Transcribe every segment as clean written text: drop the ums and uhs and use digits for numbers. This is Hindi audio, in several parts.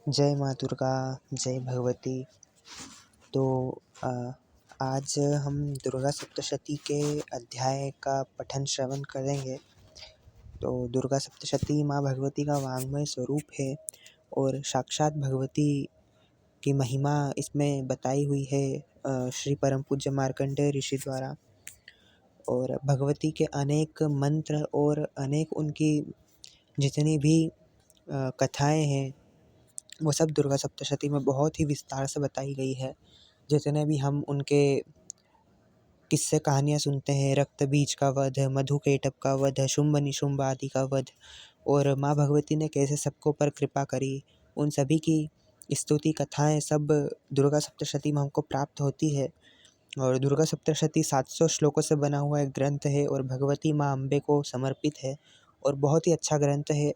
जय माँ दुर्गा, जय भगवती। तो आज हम दुर्गा सप्तशती के अध्याय का पठन श्रवण करेंगे। तो दुर्गा सप्तशती माँ भगवती का वाङ्मय स्वरूप है और साक्षात भगवती की महिमा इसमें बताई हुई है श्री परम पूज्य मार्कंडेय ऋषि द्वारा। और भगवती के अनेक मंत्र और अनेक उनकी जितनी भी कथाएँ हैं वो सब दुर्गा सप्तशती में बहुत ही विस्तार से बताई गई है। जितने भी हम उनके किस्से कहानियाँ सुनते हैं, रक्त बीज का वध, मधुकैटभ का वध, शुंभ निशुंभ आदि का वध और माँ भगवती ने कैसे सबको पर कृपा करी, उन सभी की स्तुति कथाएँ सब दुर्गा सप्तशती में हमको प्राप्त होती है। और दुर्गा सप्तशती 700 श्लोकों से बना हुआ एक ग्रंथ है और भगवती माँ अम्बे को समर्पित है और बहुत ही अच्छा ग्रंथ है।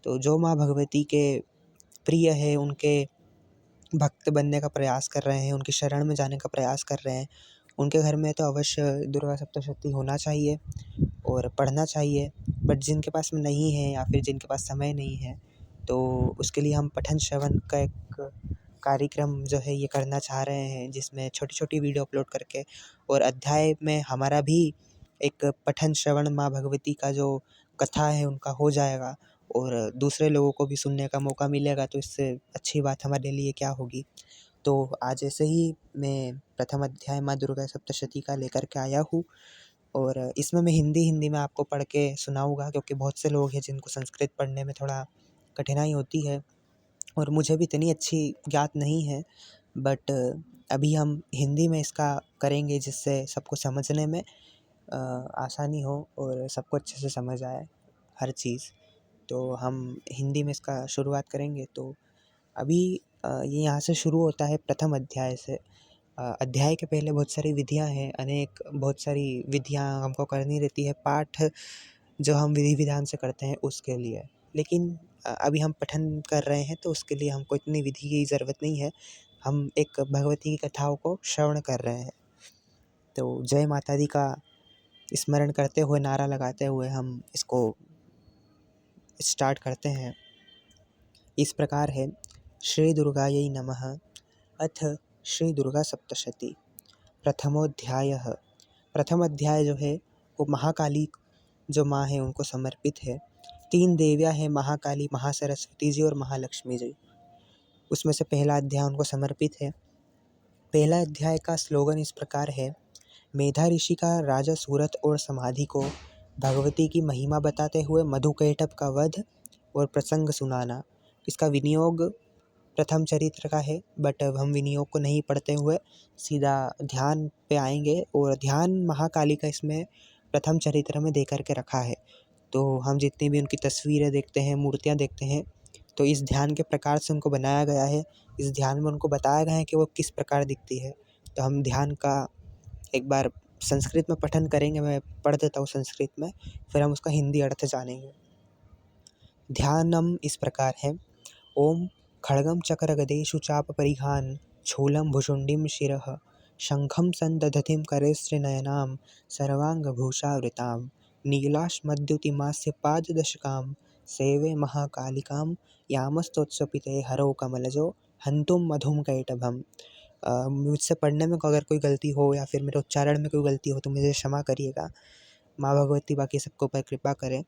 तो जो माँ भगवती के प्रिय है, उनके भक्त बनने का प्रयास कर रहे हैं, उनकी शरण में जाने का प्रयास कर रहे हैं, उनके घर में तो अवश्य दुर्गा सप्तशती होना चाहिए और पढ़ना चाहिए। बट जिनके पास में नहीं है या फिर जिनके पास समय नहीं है तो उसके लिए हम पठन श्रवण का एक कार्यक्रम जो है ये करना चाह रहे हैं, जिसमें छोटी छोटी वीडियो अपलोड करके और अध्याय में हमारा भी एक पठन श्रवण माँ भगवती का जो कथा है उनका हो जाएगा और दूसरे लोगों को भी सुनने का मौका मिलेगा। तो इससे अच्छी बात हमारे लिए क्या होगी। तो आज ऐसे ही मैं प्रथम अध्याय माँ दुर्गा सप्तशती का लेकर के आया हूँ और इसमें मैं हिंदी में आपको पढ़ के सुनाऊँगा, क्योंकि बहुत से लोग हैं जिनको संस्कृत पढ़ने में थोड़ा कठिनाई होती है और मुझे भी इतनी अच्छी ज्ञात नहीं है। बट अभी हम हिंदी में इसका करेंगे जिससे सबको समझने में आसानी हो और सबको अच्छे से समझ आए हर चीज़। तो हम हिंदी में इसका शुरुआत करेंगे। तो अभी ये यहाँ से शुरू होता है प्रथम अध्याय से। अध्याय के पहले बहुत सारी विधियाँ हैं, बहुत सारी विधियाँ हमको करनी रहती है, पाठ जो हम विधि विधान से करते हैं उसके लिए। लेकिन अभी हम पठन कर रहे हैं तो उसके लिए हमको इतनी विधि की ज़रूरत नहीं है, हम एक भगवती की कथाओं को श्रवण कर रहे हैं। तो जय माता दी का स्मरण करते हुए, नारा लगाते हुए हम इसको स्टार्ट करते हैं। इस प्रकार है। श्री दुर्गायै नमः। अथ श्री दुर्गा सप्तशती प्रथमोध्यायः। प्रथम अध्याय जो है वो महाकाली जो माँ है उनको समर्पित है। 3 देवियाँ हैं, महाकाली, महासरस्वती जी और महालक्ष्मी जी। उसमें से पहला अध्याय उनको समर्पित है। पहला अध्याय का स्लोगन इस प्रकार है। मेधा ऋषि का राजा सूरत और समाधि को भगवती की महिमा बताते हुए मधुकैटभ का वध और प्रसंग सुनाना। इसका विनियोग प्रथम चरित्र का है, बट अब हम विनियोग को नहीं पढ़ते हुए सीधा ध्यान पे आएंगे और ध्यान महाकाली का इसमें प्रथम चरित्र में दे करके रखा है। तो हम जितनी भी उनकी तस्वीरें देखते हैं, मूर्तियाँ देखते हैं, तो इस ध्यान के प्रकार से उनको बनाया गया है। इस ध्यान में उनको बताया गया है कि वो किस प्रकार दिखती है। तो हम ध्यान का एक बार संस्कृत में पठन करेंगे, मैं पढ़ देता हूँ संस्कृत में, फिर हम उसका हिंदी अर्थ जानेंगे। ध्यानम इस प्रकार है। ओम खड्गं चक्रगदेषु चापपरिघान् शूलं भुशुण्डीं शिरः शङ्खं सन्दधतीं करैस्त्रिनयनां सर्वाङ्गभूषावृतां नीलाश्मद्युतिमास्य पाददशकां सेवे महाकालिकां यामस्तोत्सपिते हरौ कमलजो हन्तुं मधुकैटभम्। मुझसे पढ़ने में अगर कोई गलती हो या फिर मेरे उच्चारण में कोई गलती हो तो मुझे क्षमा करिएगा। माँ भगवती बाकी सबको पर कृपा करें।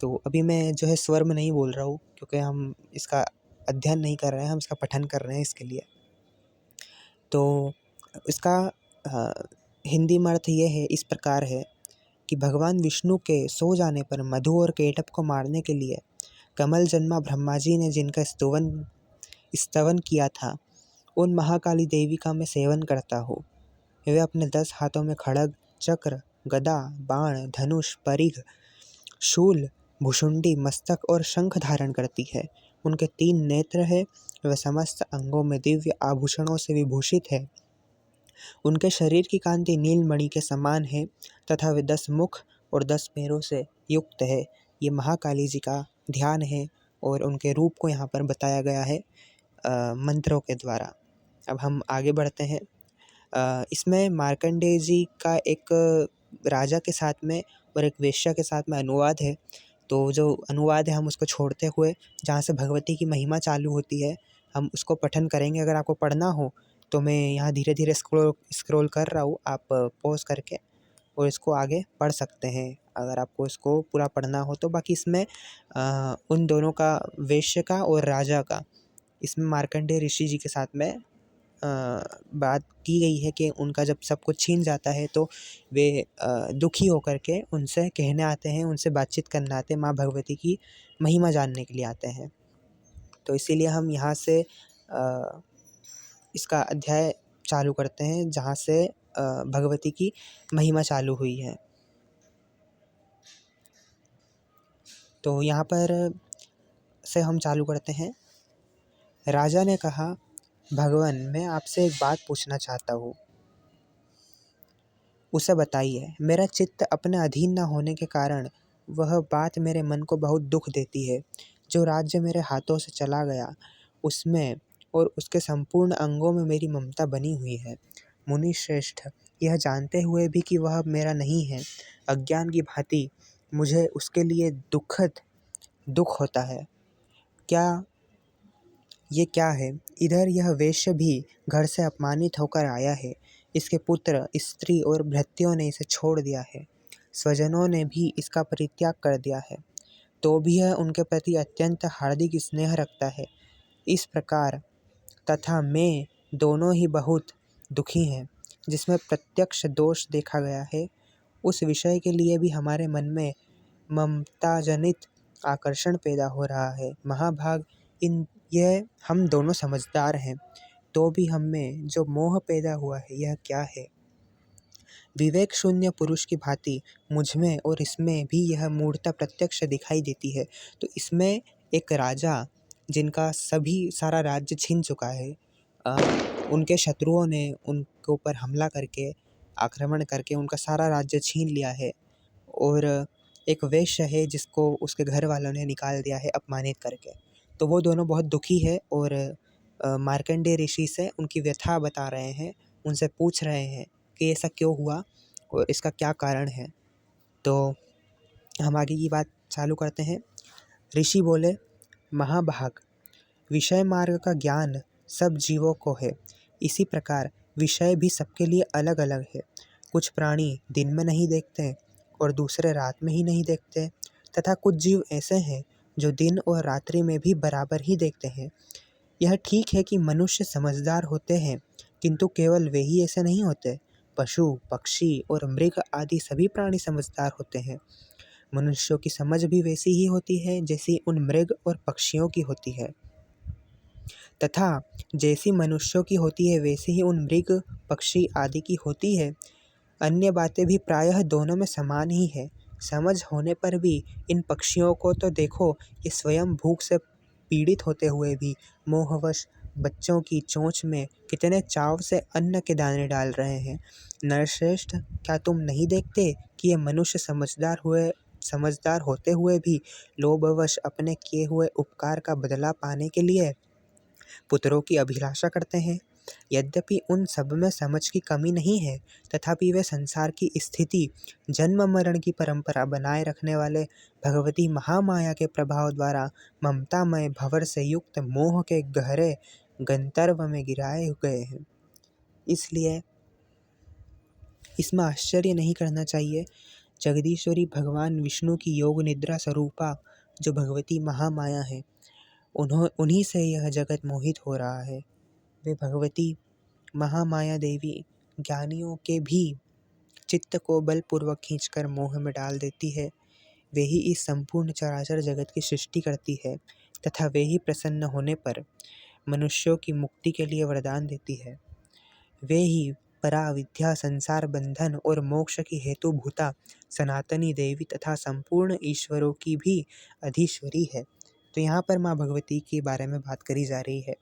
तो अभी मैं जो है स्वर में नहीं बोल रहा हूँ, क्योंकि हम इसका अध्ययन नहीं कर रहे हैं, हम इसका पठन कर रहे हैं इसके लिए। तो इसका हिंदी में अर्थ ये है, इस प्रकार है कि भगवान विष्णु के सो जाने पर मधु और कैटभ को मारने के लिए कमल जन्मा ब्रह्मा जी ने जिनका स्तवन किया था, उन महाकाली देवी का मैं सेवन करता हूँ। वे अपने 10 हाथों में खड्ग, चक्र, गदा, बाण, धनुष, परिघ, शूल, भुशुंडी, मस्तक और शंख धारण करती है। उनके 3 नेत्र हैं। वह समस्त अंगों में दिव्य आभूषणों से विभूषित है। उनके शरीर की कांति नीलमणि के समान है तथा वे 10 मुख और 10 पैरों से युक्त है। ये महाकाली जी का ध्यान है और उनके रूप को यहाँ पर बताया गया है मंत्रों के द्वारा। अब हम आगे बढ़ते हैं। इसमें मार्कंडेय जी का एक राजा के साथ में और एक वेश्या के साथ में अनुवाद है। तो जो अनुवाद है हम उसको छोड़ते हुए जहाँ से भगवती की महिमा चालू होती है हम उसको पठन करेंगे। अगर आपको पढ़ना हो तो मैं यहाँ धीरे धीरे स्क्रॉल कर रहा हूँ, आप पॉज करके और इसको आगे पढ़ सकते हैं अगर आपको इसको पूरा पढ़ना हो तो। बाकी इसमें उन दोनों का, वैश्य का और राजा का, इसमें मार्कंडेय ऋषि जी के साथ में बात की गई है कि उनका जब सब कुछ छीन जाता है तो वे दुखी होकर के उनसे कहने आते हैं, उनसे बातचीत करने आते हैं, माँ भगवती की महिमा जानने के लिए आते हैं। तो इसीलिए हम यहाँ से इसका अध्याय चालू करते हैं जहाँ से भगवती की महिमा चालू हुई है। तो यहाँ पर से हम चालू करते हैं। राजा ने कहा, भगवान, मैं आपसे एक बात पूछना चाहता हूँ, उसे बताइए। मेरा चित्त अपने अधीन न होने के कारण वह बात मेरे मन को बहुत दुख देती है। जो राज्य मेरे हाथों से चला गया उसमें और उसके संपूर्ण अंगों में मेरी ममता बनी हुई है। मुनि श्रेष्ठ, यह जानते हुए भी कि वह मेरा नहीं है, अज्ञान की भांति मुझे उसके लिए दुख होता है। ये क्या है? इधर यह वेश्य भी घर से अपमानित होकर आया है। इसके पुत्र, स्त्री और भृत्यों ने इसे छोड़ दिया है। स्वजनों ने भी इसका परित्याग कर दिया है, तो भी यह उनके प्रति अत्यंत हार्दिक स्नेह रखता है। इस प्रकार तथा मैं दोनों ही बहुत दुखी हैं। जिसमें प्रत्यक्ष दोष देखा गया है, उस विषय के लिए भी हमारे मन में ममताजनित आकर्षण पैदा हो रहा है। महाभाग, यह हम दोनों समझदार हैं, तो भी हम में जो मोह पैदा हुआ है यह क्या है? विवेक शून्य पुरुष की भांति मुझमें और इसमें भी यह मूढ़ता प्रत्यक्ष दिखाई देती है। तो इसमें एक राजा जिनका सभी सारा राज्य छीन चुका है, उनके शत्रुओं ने उनके ऊपर हमला करके, आक्रमण करके उनका सारा राज्य छीन लिया है, और एक वेश्य है जिसको उसके घर वालों ने निकाल दिया है अपमानित करके। तो वो दोनों बहुत दुखी है और मार्कंडेय ऋषि से उनकी व्यथा बता रहे हैं, उनसे पूछ रहे हैं कि ऐसा क्यों हुआ और इसका क्या कारण है। तो हम आगे की बात चालू करते हैं। ऋषि बोले, महाभाग, विषय मार्ग का ज्ञान सब जीवों को है। इसी प्रकार विषय भी सबके लिए अलग अलग है। कुछ प्राणी दिन में नहीं देखते और दूसरे रात में ही नहीं देखते, तथा कुछ जीव ऐसे हैं जो दिन और रात्रि में भी बराबर ही देखते हैं। यह ठीक है कि मनुष्य समझदार होते हैं, किंतु केवल वे ही ऐसे नहीं होते। पशु, पक्षी और मृग आदि सभी प्राणी समझदार होते हैं। मनुष्यों की समझ भी वैसी ही होती है जैसी उन मृग और पक्षियों की होती है, तथा जैसी मनुष्यों की होती है वैसी ही उन मृग, पक्षी आदि की होती है। अन्य बातें भी प्रायः दोनों में समान ही है। समझ होने पर भी इन पक्षियों को तो देखो, ये स्वयं भूख से पीड़ित होते हुए भी मोहवश बच्चों की चोंच में कितने चाव से अन्न के दाने डाल रहे हैं। नरश्रेष्ठ, क्या तुम नहीं देखते कि ये मनुष्य समझदार होते हुए भी लोभवश अपने किए हुए उपकार का बदला पाने के लिए पुत्रों की अभिलाषा करते हैं? यद्यपि उन सब में समझ की कमी नहीं है, तथापि वे संसार की स्थिति, जन्म मरण की परंपरा बनाए रखने वाले भगवती महामाया के प्रभाव द्वारा ममतामय भंवर से युक्त मोह के गहरे गंतर्व में गिराए गए हैं। इसलिए इसमें आश्चर्य नहीं करना चाहिए। जगदीश्वरी भगवान विष्णु की योग निद्रा स्वरूपा जो भगवती महामाया है, उन्हीं से यह जगत मोहित हो रहा है। वे भगवती महामाया देवी ज्ञानियों के भी चित्त को बलपूर्वक खींचकर मोह में डाल देती है। वे ही इस संपूर्ण चराचर जगत की सृष्टि करती है, तथा वे ही प्रसन्न होने पर मनुष्यों की मुक्ति के लिए वरदान देती है। वे ही परा विद्या, संसार बंधन और मोक्ष की हेतुभूता सनातनी देवी तथा संपूर्ण ईश्वरों की भी अधीश्वरी है। तो यहाँ पर माँ भगवती के बारे में बात करी जा रही है।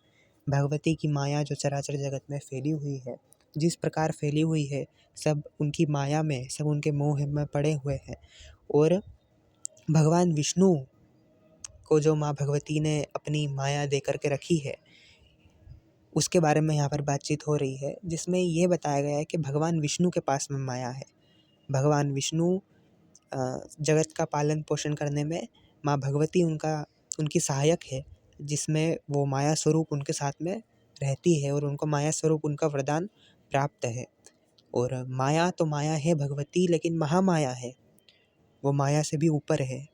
भगवती की माया जो चराचर जगत में फैली हुई है, जिस प्रकार फैली हुई है, सब उनकी माया में, सब उनके मोह में पड़े हुए हैं। और भगवान विष्णु को जो माँ भगवती ने अपनी माया दे करके रखी है, उसके बारे में यहाँ पर बातचीत हो रही है, जिसमें ये बताया गया है कि भगवान विष्णु के पास में माया है। भगवान विष्णु जगत का पालन पोषण करने में माँ भगवती उनकी सहायक है, जिसमें वो माया स्वरूप उनके साथ में रहती है और उनको माया स्वरूप उनका वरदान प्राप्त है। और माया तो माया है भगवती, लेकिन महामाया है, वो माया से भी ऊपर है।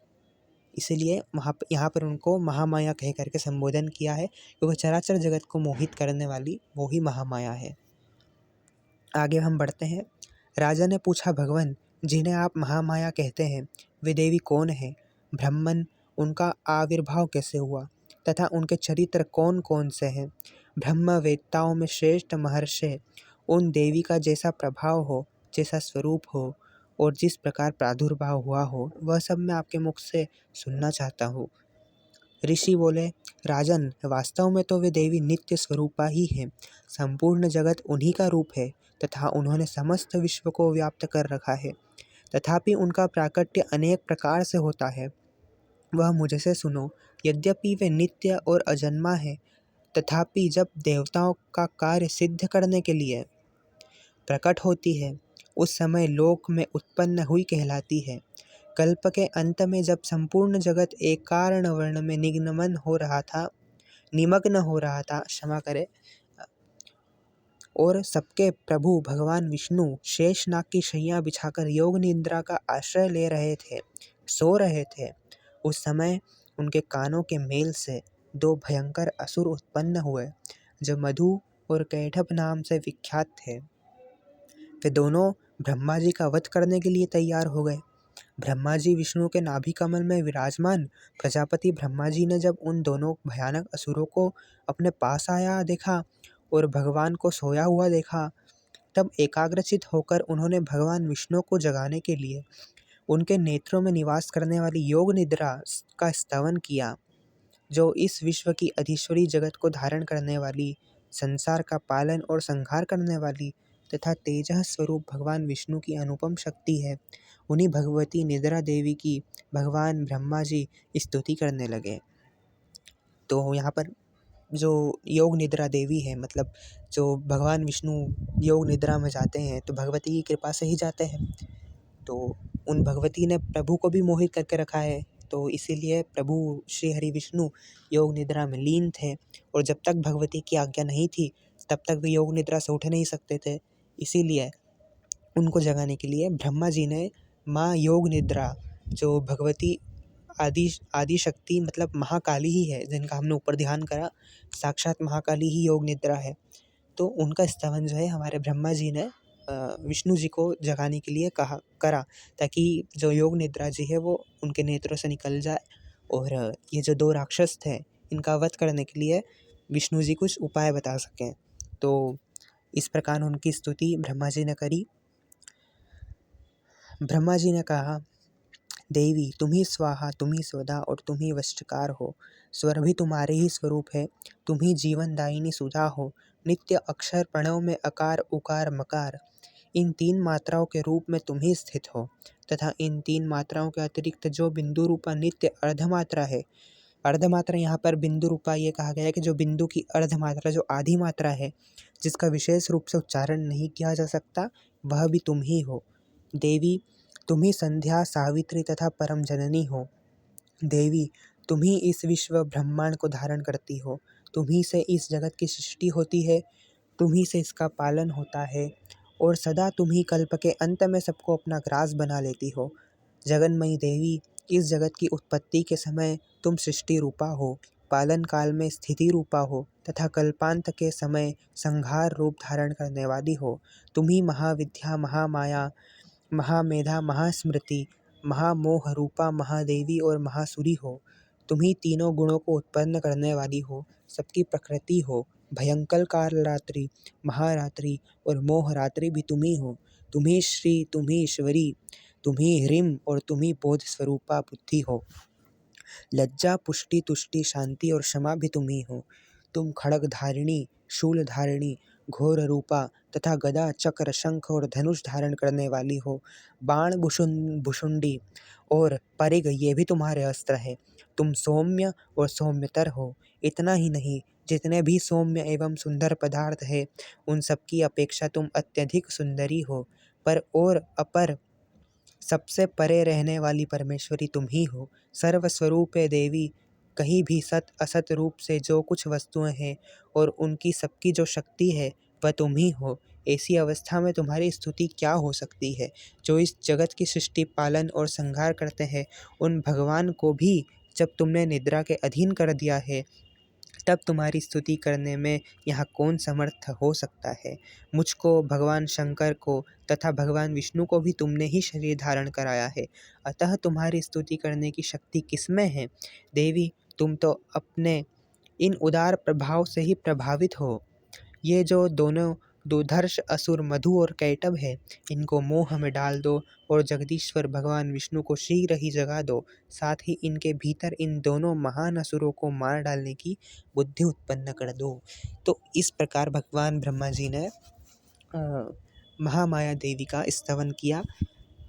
इसीलिए यहाँ पर उनको महामाया कह करके संबोधन किया है, क्योंकि चराचर जगत को मोहित करने वाली वो ही महामाया है। आगे हम बढ़ते हैं। राजा ने पूछा, भगवान जिन्हें आप महामाया कहते हैं वे देवी कौन है? ब्राह्मण, उनका आविर्भाव कैसे हुआ तथा उनके चरित्र कौन कौन से हैं? ब्रह्म वेत्ताओं में श्रेष्ठ महर्षि उन देवी का जैसा प्रभाव हो, जैसा स्वरूप हो और जिस प्रकार प्रादुर्भाव हुआ हो, वह सब मैं आपके मुख से सुनना चाहता हूँ। ऋषि बोले, राजन वास्तव में तो वे देवी नित्य स्वरूपा ही हैं। संपूर्ण जगत उन्हीं का रूप है तथा उन्होंने समस्त विश्व को व्याप्त कर रखा है। तथापि उनका प्राकट्य अनेक प्रकार से होता है, वह मुझसे सुनो। यद्यपि वे नित्य और अजन्मा है, तथापि जब देवताओं का कार्य सिद्ध करने के लिए प्रकट होती है, उस समय लोक में उत्पन्न हुई कहलाती है। कल्प के अंत में जब संपूर्ण जगत एक कारण वर्ण में निमग्न हो रहा था, क्षमा करें, और सबके प्रभु भगवान विष्णु शेषनाग की शैया बिछाकर योग निद्रा का आश्रय ले रहे थे, सो रहे थे, उस समय उनके कानों के मेल से दो भयंकर असुर उत्पन्न हुए, जो मधु और कैटभ नाम से विख्यात थे। वे दोनों ब्रह्मा जी का वध करने के लिए तैयार हो गए। ब्रह्मा जी विष्णु के नाभि कमल में विराजमान प्रजापति ब्रह्मा जी ने जब उन दोनों भयानक असुरों को अपने पास आया देखा और भगवान को सोया हुआ देखा, तब एकाग्रचित होकर उन्होंने भगवान विष्णु को जगाने के लिए उनके नेत्रों में निवास करने वाली योग निद्रा का स्तवन किया, जो इस विश्व की अधीश्वरी, जगत को धारण करने वाली, संसार का पालन और संहार करने वाली तथा तेजः स्वरूप भगवान विष्णु की अनुपम शक्ति है। उन्हीं भगवती निद्रा देवी की भगवान ब्रह्मा जी स्तुति करने लगे। तो यहाँ पर जो योग निद्रा देवी है, मतलब जो भगवान विष्णु योग निद्रा में जाते हैं तो भगवती की कृपा से ही जाते हैं। तो उन भगवती ने प्रभु को भी मोहित करके रखा है, तो इसीलिए प्रभु श्री हरि विष्णु योग निद्रा में लीन थे, और जब तक भगवती की आज्ञा नहीं थी तब तक वे योग निद्रा से उठ नहीं सकते थे। इसीलिए उनको जगाने के लिए ब्रह्मा जी ने माँ योग निद्रा, जो भगवती आदि शक्ति मतलब महाकाली ही है, जिनका हमने ऊपर ध्यान करा, साक्षात महाकाली ही योग निद्रा है, तो उनका स्तवन जो है हमारे ब्रह्मा जी ने विष्णु जी को जगाने के लिए करा, ताकि जो योग निद्रा जी है वो उनके नेत्रों से निकल जाए और ये जो दो राक्षस थे इनका वध करने के लिए विष्णु जी कुछ उपाय बता सकें। तो इस प्रकार उनकी स्तुति ब्रह्मा जी ने करी। ब्रह्मा जी ने कहा, देवी तुम ही स्वाहा, तुम ही स्वधा और तुम ही वशकार हो। स्वर भी तुम्हारे ही स्वरूप है, तुम ही जीवनदायिनी सुधा हो। नित्य अक्षर प्रणव में अकार उकार मकार, इन तीन मात्राओं के रूप में तुम ही स्थित हो, तथा इन तीन मात्राओं के अतिरिक्त जो बिंदु रूपा नित्य अर्धमात्रा है, अर्धमात्रा यहाँ पर बिंदु रूपा ये कहा गया है कि जो बिंदु की अर्धमात्रा, जो आधी मात्रा है, जिसका विशेष रूप से उच्चारण नहीं किया जा सकता, वह भी तुम ही हो। देवी तुम ही संध्या, सावित्री तथा परम जननी हो। देवी तुम ही इस विश्व ब्रह्मांड को धारण करती हो, तुम ही से इस जगत की सृष्टि होती है, तुम ही से इसका पालन होता है, और सदा तुम ही कल्प के अंत में सबको अपना ग्रास बना लेती हो। जगन्मयी देवी, इस जगत की उत्पत्ति के समय तुम सृष्टि रूपा हो, पालन काल में स्थिति रूपा हो तथा कल्पांत के समय संहार रूप धारण करने वाली हो। तुम ही महाविद्या, महामाया, महामेधा, महास्मृति, महामोह रूपा महादेवी और महासुरी हो। तुम ही तीनों गुणों को उत्पन्न करने वाली हो, सबकी प्रकृति हो। भयंकर काल रात्रि, महारात्रि और मोह रात्रि भी तुम ही हो। तुम ही श्री, तुम ही ईश्वरी, तुम ही ह्रीम और तुम ही बोध स्वरूपा बुद्धि हो। लज्जा, पुष्टि, तुष्टि, शांति और क्षमा भी तुम ही हो। तुम खड्ग धारिणी, शूल धारिणी, घोर रूपा तथा गदा, चक्र, शंख और धनुष धारण करने वाली हो। बाण, भुषुंडी और परिग ये भी तुम्हारे अस्त्र है। तुम सौम्य और सौम्यतर हो। इतना ही नहीं, जितने भी सौम्य एवं सुंदर पदार्थ है उन सबकी अपेक्षा तुम अत्यधिक सुंदरी हो। पर और अपर सबसे परे रहने वाली परमेश्वरी तुम ही हो। सर्वस्वरूपे देवी, कहीं भी सत असत रूप से जो कुछ वस्तुएं हैं और उनकी सबकी जो शक्ति है वह तुम ही हो। ऐसी अवस्था में तुम्हारी स्तुति क्या हो सकती है? जो इस जगत की सृष्टि पालन और संहार करते हैं, उन भगवान को भी जब तुमने निद्रा के अधीन कर दिया है, तब तुम्हारी स्तुति करने में यहाँ कौन समर्थ हो सकता है? मुझको, भगवान शंकर को तथा भगवान विष्णु को भी तुमने ही शरीर धारण कराया है, अतः तुम्हारी स्तुति करने की शक्ति किसमें है? देवी, तुम तो अपने इन उदार प्रभाव से ही प्रभावित हो। ये जो दोनों दुर्धर्ष असुर मधु और कैटभ है, इनको मोह में डाल दो और जगदीश्वर भगवान विष्णु को शीघ्र ही जगा दो। साथ ही इनके भीतर इन दोनों महान असुरों को मार डालने की बुद्धि उत्पन्न कर दो। तो इस प्रकार भगवान ब्रह्मा जी ने महामाया देवी का स्तवन किया।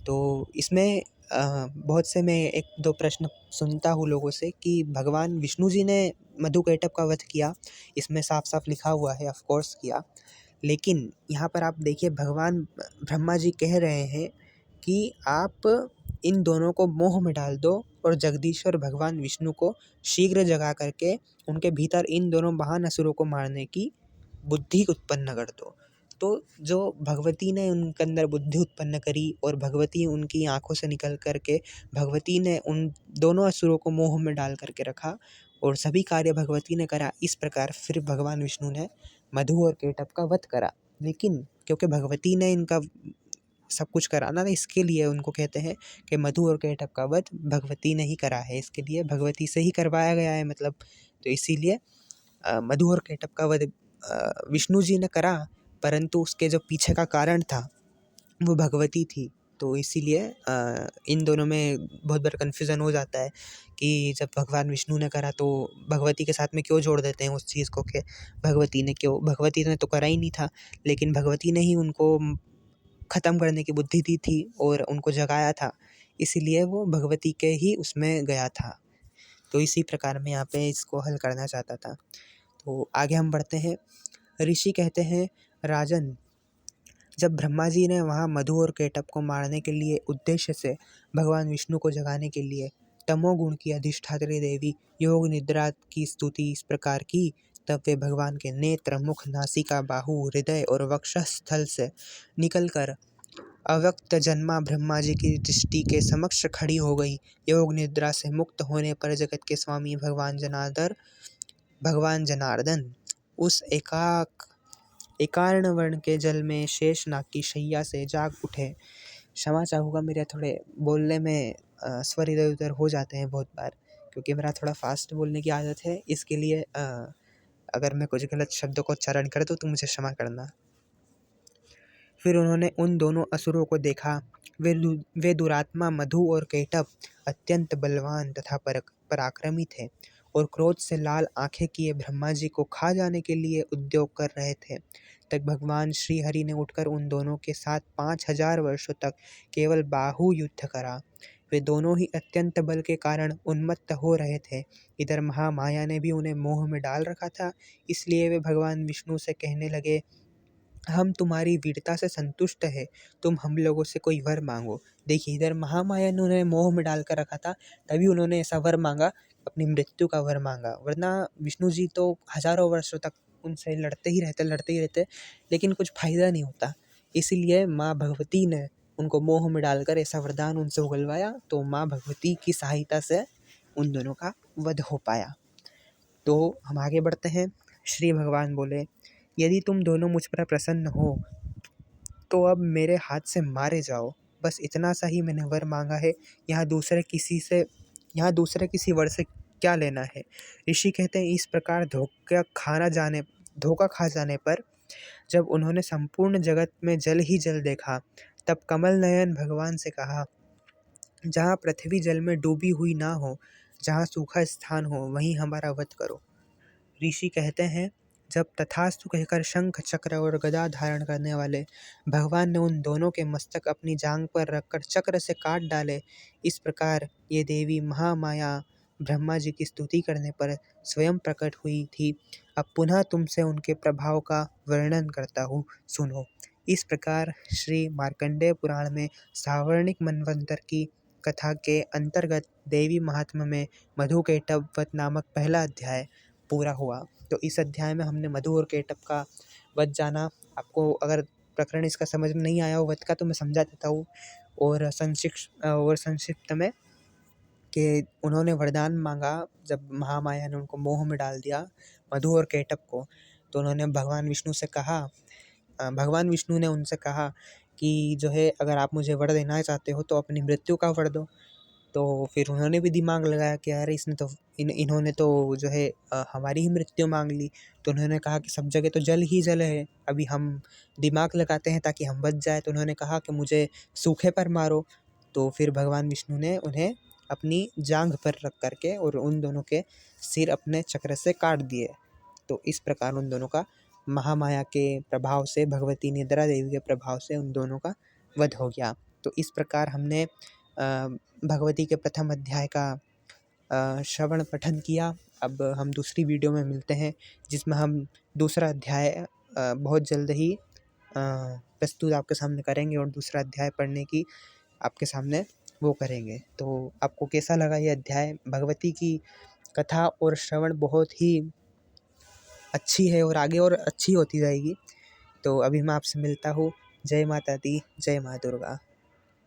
तो इसमें बहुत से मैं एक दो प्रश्न सुनता हूँ लोगों से कि भगवान विष्णु जी ने मधुकैटभ का वध किया। इसमें साफ साफ लिखा हुआ है, ऑफ कोर्स किया। लेकिन यहाँ पर आप देखिए, भगवान ब्रह्मा जी कह रहे हैं कि आप इन दोनों को मोह में डाल दो और जगदीश्वर भगवान विष्णु को शीघ्र जगा करके उनके भीतर इन दोनों महान असुरों को मारने की बुद्धि उत्पन्न कर दो। तो जो भगवती ने उनके अंदर बुद्धि उत्पन्न करी और भगवती उनकी आंखों से निकल करके भगवती ने उन दोनों असुरों को मोह में डाल करके रखा और सभी कार्य भगवती ने करा। इस प्रकार फिर भगवान विष्णु ने मधु और केटभ का वध करा। लेकिन क्योंकि भगवती ने इनका सब कुछ कराना था, इसके लिए उनको कहते हैं कि मधु और केटभ का वध भगवती ने ही करा है, इसके लिए भगवती से ही करवाया गया है मतलब। तो इसीलिए मधु और केटभ का वध विष्णु जी ने करा, परंतु उसके जो पीछे का कारण था वो भगवती थी। तो इसीलिए इन दोनों में बहुत बार कन्फ्यूज़न हो जाता है कि जब भगवान विष्णु ने करा तो भगवती के साथ में क्यों जोड़ देते हैं उस चीज़ को कि भगवती ने तो करा ही नहीं था। लेकिन भगवती ने ही उनको ख़त्म करने की बुद्धि दी थी और उनको जगाया था, इसीलिए वो भगवती के ही उसमें गया था। तो इसी प्रकार मैं यहाँ पे इसको हल करना चाहता था। तो आगे हम बढ़ते हैं। ऋषि कहते हैं, राजन, जब ब्रह्मा जी ने वहाँ मधु और केटभ को मारने के लिए उद्देश्य से भगवान विष्णु को जगाने के लिए तमोगुण की अधिष्ठात्री देवी योग निद्रा की स्तुति इस प्रकार की, तब वे भगवान के नेत्र, मुख, नासिका, बाहु, हृदय और वक्षस्थल से निकलकर अव्यक्त जन्मा ब्रह्मा जी की दृष्टि के समक्ष खड़ी हो गई। योग निद्रा से मुक्त होने पर जगत के स्वामी भगवान जनार्दन उस एकार्ण वर्ण के जल में शेषनाग की शैया से जाग उठे। क्षमा चाहूँगा, मेरे थोड़े बोलने में स्वर इधर उधर हो जाते हैं बहुत बार, क्योंकि मेरा थोड़ा फास्ट बोलने की आदत है। इसके लिए अगर मैं कुछ गलत शब्दों को उच्चारण कर दूँ तो मुझे क्षमा करना। फिर उन्होंने उन दोनों असुरों को देखा। वे दुरात्मा मधु और केटभ अत्यंत बलवान तथा पराक्रमी थे और क्रोध से लाल आंखें किए ब्रह्मा जी को खा जाने के लिए उद्योग कर रहे थे। तब भगवान श्री हरि ने उठकर उन दोनों के साथ 5000 वर्षों तक केवल बाहु युद्ध करा। वे दोनों ही अत्यंत बल के कारण उन्मत्त हो रहे थे। इधर महामाया ने भी उन्हें मोह में डाल रखा था, इसलिए वे भगवान विष्णु से कहने लगे, हम तुम्हारी वीरता से संतुष्ट है, तुम हम लोगों से कोई वर मांगो। देखिए, इधर महामाया ने उन्हें मोह में डाल कर रखा था, तभी उन्होंने ऐसा वर मांगा, अपनी मृत्यु का वर मांगा। वरना विष्णु जी तो हजारों वर्षों तक उनसे लड़ते ही रहते, लेकिन कुछ फायदा नहीं होता। इसीलिए माँ भगवती ने उनको मोह में डालकर ऐसा वरदान उनसे उगलवाया, तो माँ भगवती की सहायता से उन दोनों का वध हो पाया। तो हम आगे बढ़ते हैं। श्री भगवान बोले, यदि तुम दोनों मुझ पर प्रसन्न हो तो अब मेरे हाथ से मारे जाओ। बस इतना सा ही मैंने वर मांगा है, यहाँ दूसरे किसी वर से क्या लेना है। ऋषि कहते हैं, इस प्रकार धोखा खा जाने पर जब उन्होंने संपूर्ण जगत में जल ही जल देखा, तब कमल नयन भगवान से कहा, जहाँ पृथ्वी जल में डूबी हुई ना हो, जहाँ सूखा स्थान हो, वहीं हमारा वध करो। ऋषि कहते हैं, जब तथास्तु कहकर शंख, चक्र और गदा धारण करने वाले भगवान ने उन दोनों के मस्तक अपनी जांघ पर रखकर चक्र से काट डाले, इस प्रकार ये देवी महामाया ब्रह्मा जी की स्तुति करने पर स्वयं प्रकट हुई थी। अब पुनः तुमसे उनके प्रभाव का वर्णन करता हूँ, सुनो। इस प्रकार श्री मार्कंडेय पुराण में सावर्णिक मनवंतर की कथा के अंतर्गत देवी महात्म्य में मधु केटव वध नामक पहला अध्याय पूरा हुआ। तो इस अध्याय में हमने मधु और केटव का वध जाना। आपको अगर प्रकरण इसका समझ में नहीं आया हो वध का, तो मैं समझा देता हूँ। और संक्षिप्त में कि उन्होंने वरदान मांगा जब महामाया ने उनको मोह में डाल दिया, मधु और केटव को। तो उन्होंने भगवान विष्णु से कहा, भगवान विष्णु ने उनसे कहा कि जो है, अगर आप मुझे वर देना चाहते हो तो अपनी मृत्यु का वर दो। तो फिर उन्होंने भी दिमाग लगाया कि अरे इसने तो इन्होंने तो जो है हमारी ही मृत्यु मांग ली। तो उन्होंने कहा कि सब जगह तो जल ही जल है, अभी हम दिमाग लगाते हैं ताकि हम बच जाए। तो उन्होंने कहा कि मुझे सूखे पर मारो। तो फिर भगवान विष्णु ने उन्हें अपनी जांघ पर रख करके और उन दोनों के सिर अपने चक्र से काट दिए। तो इस प्रकार उन दोनों का महामाया के प्रभाव से, भगवती निद्रा देवी के प्रभाव से उन दोनों का वध हो गया। तो इस प्रकार हमने भगवती के प्रथम अध्याय का श्रवण पठन किया। अब हम दूसरी वीडियो में मिलते हैं, जिसमें हम दूसरा अध्याय बहुत जल्द ही प्रस्तुत आपके सामने करेंगे और दूसरा अध्याय पढ़ने की आपके सामने वो करेंगे। तो आपको कैसा लगा ये अध्याय? भगवती की कथा और श्रवण बहुत ही अच्छी है और आगे और अच्छी होती जाएगी। तो अभी मैं आपसे मिलता हूँ। जय माता दी, जय माँ दुर्गा।